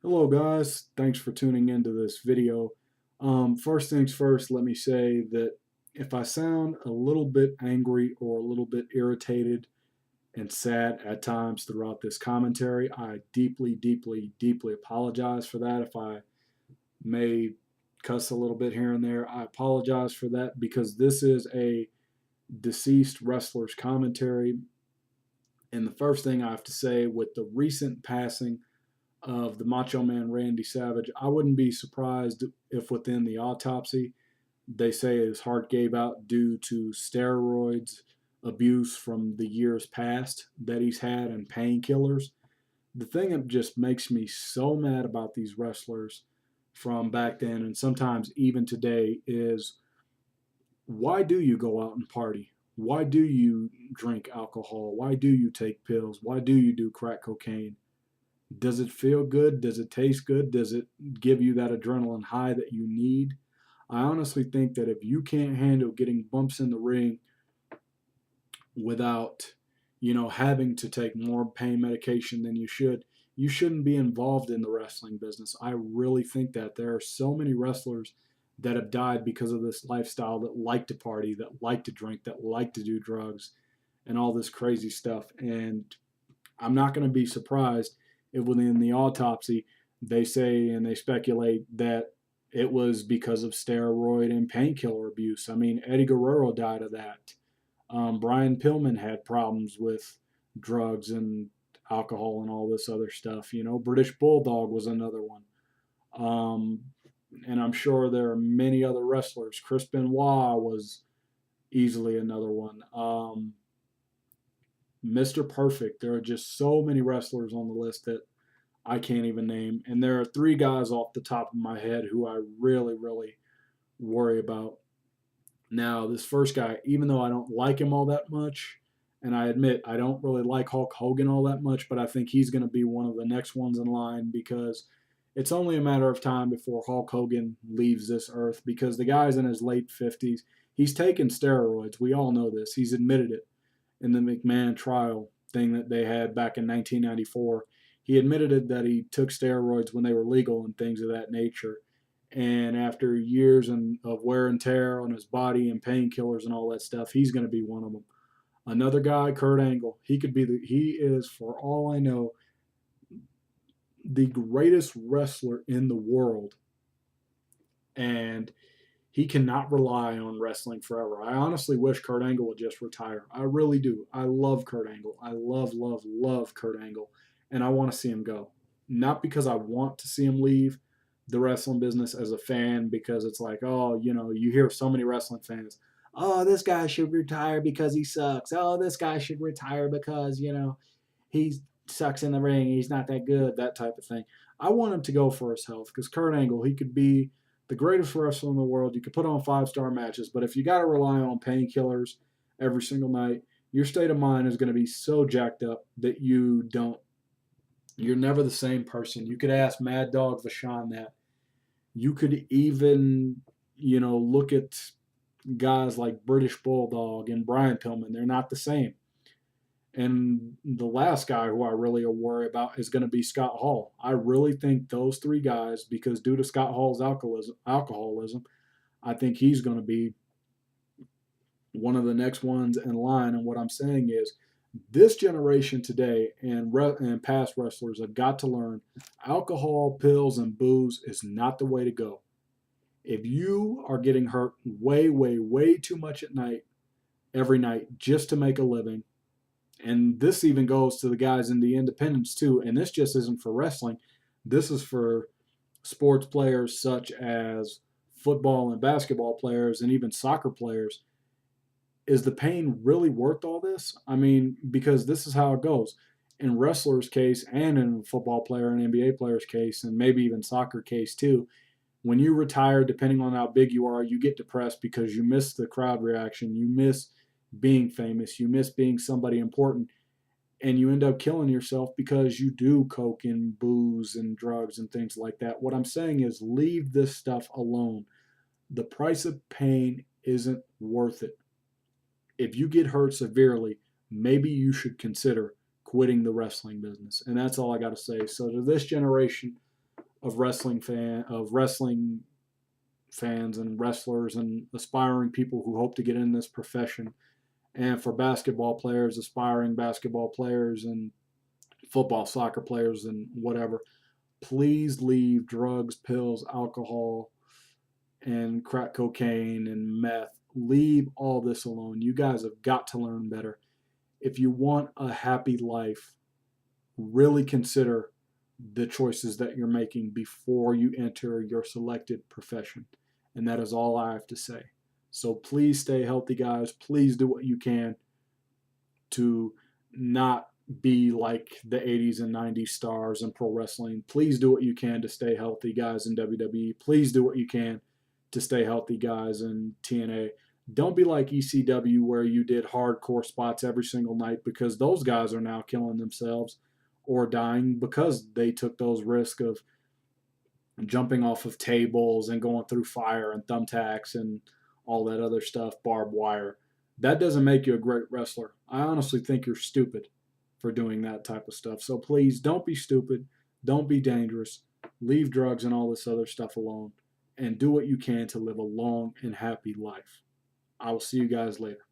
Hello guys, thanks for tuning into this video. First things first, let me say that if I sound a little bit angry or a little bit irritated and sad at times throughout this commentary, I deeply, deeply, deeply apologize for that. If I may cuss a little bit here and there, I apologize for that because this is a deceased wrestler's commentary. And the first thing I have to say with the recent passing of the Macho Man Randy Savage, I wouldn't be surprised if within the autopsy they say his heart gave out due to steroids abuse from the years past that he's had and painkillers. The thing that just makes me so mad about these wrestlers from back then and sometimes even today is why do you go out and party? Why do you drink alcohol? Why do you take pills? Why do you do crack cocaine? Does it feel good? Does it taste good? Does it give you that adrenaline high that you need? I honestly think that if you can't handle getting bumps in the ring without, having to take more pain medication than you shouldn't be involved in the wrestling business. I really think that there are so many wrestlers that have died because of this lifestyle that like to party, that like to drink, that like to do drugs and all this crazy stuff. And I'm not going to be surprised if within the autopsy they say and they speculate that it was because of steroid and painkiller abuse. I mean, Eddie Guerrero died of that. Brian Pillman had problems with drugs and alcohol and all this other stuff. British Bulldog was another one. Um, and I'm sure there are many other wrestlers. Chris Benoit was easily another one. Mr. Perfect. There are just so many wrestlers on the list that I can't even name. And there are three guys off the top of my head who I really, really worry about. Now, this first guy, even though I don't like him all that much, and I admit I don't really like Hulk Hogan all that much, but I think he's going to be one of the next ones in line because it's only a matter of time before Hulk Hogan leaves this earth because the guy's in his late 50s. He's taken steroids. We all know this. He's admitted it in the McMahon trial thing that they had back in 1994. He admitted it that he took steroids when they were legal and things of that nature. And after years of wear and tear on his body and painkillers and all that stuff, he's going to be one of them. Another guy, Kurt Angle, he is, for all I know, the greatest wrestler in the world. And he cannot rely on wrestling forever. I honestly wish Kurt Angle would just retire. I really do. I love Kurt Angle. I love, love, love Kurt Angle. And I want to see him go. Not because I want to see him leave the wrestling business as a fan, because it's like, oh, you hear so many wrestling fans, oh, this guy should retire because he sucks. Oh, this guy should retire because, he sucks in the ring. He's not that good, that type of thing. I want him to go for his health because Kurt Angle, he could be the greatest wrestler in the world. You could put on 5-star matches, but if you got to rely on painkillers every single night, your state of mind is going to be so jacked up that you're never the same person. You could ask Mad Dog Vachon that. You could even, look at guys like British Bulldog and Brian Pillman. They're not the same. And the last guy who I really worry about is going to be Scott Hall. I really think those three guys, because due to Scott Hall's alcoholism, I think he's going to be one of the next ones in line. And what I'm saying is, this generation today and past wrestlers have got to learn alcohol, pills, and booze is not the way to go. If you are getting hurt way, way, way too much at night, every night, just to make a living, and this even goes to the guys in the independents too, and this just isn't for wrestling, this is for sports players such as football and basketball players and even soccer players. Is the pain really worth all this? I mean, because this is how it goes. In wrestlers' case and in football player and NBA players' case, and maybe even soccer case too, when you retire, depending on how big you are, you get depressed because you miss the crowd reaction, you miss being famous, you miss being somebody important, and you end up killing yourself because you do coke and booze and drugs and things like that. What I'm saying is leave this stuff alone. The price of pain isn't worth it. If you get hurt severely, maybe you should consider quitting the wrestling business. And that's all I got to say. So to this generation, of wrestling fans and wrestlers and aspiring people who hope to get in this profession, and for basketball players, aspiring basketball players, and football, soccer players, and whatever. Please leave drugs, pills, alcohol, and crack cocaine and meth. Leave all this alone. You guys have got to learn better. If you want a happy life, really consider the choices that you're making before you enter your selected profession. And that is all I have to say. So please stay healthy, guys. Please do what you can to not be like the 80s and 90s stars in pro wrestling. Please do what you can to stay healthy, guys, in WWE. Please do what you can to stay healthy, guys, in TNA. Don't be like ECW where you did hardcore spots every single night, because those guys are now killing themselves or dying because they took those risks of jumping off of tables and going through fire and thumbtacks and all that other stuff, barbed wire. That doesn't make you a great wrestler. I honestly think you're stupid for doing that type of stuff. So please don't be stupid. Don't be dangerous. Leave drugs and all this other stuff alone and do what you can to live a long and happy life. I will see you guys later.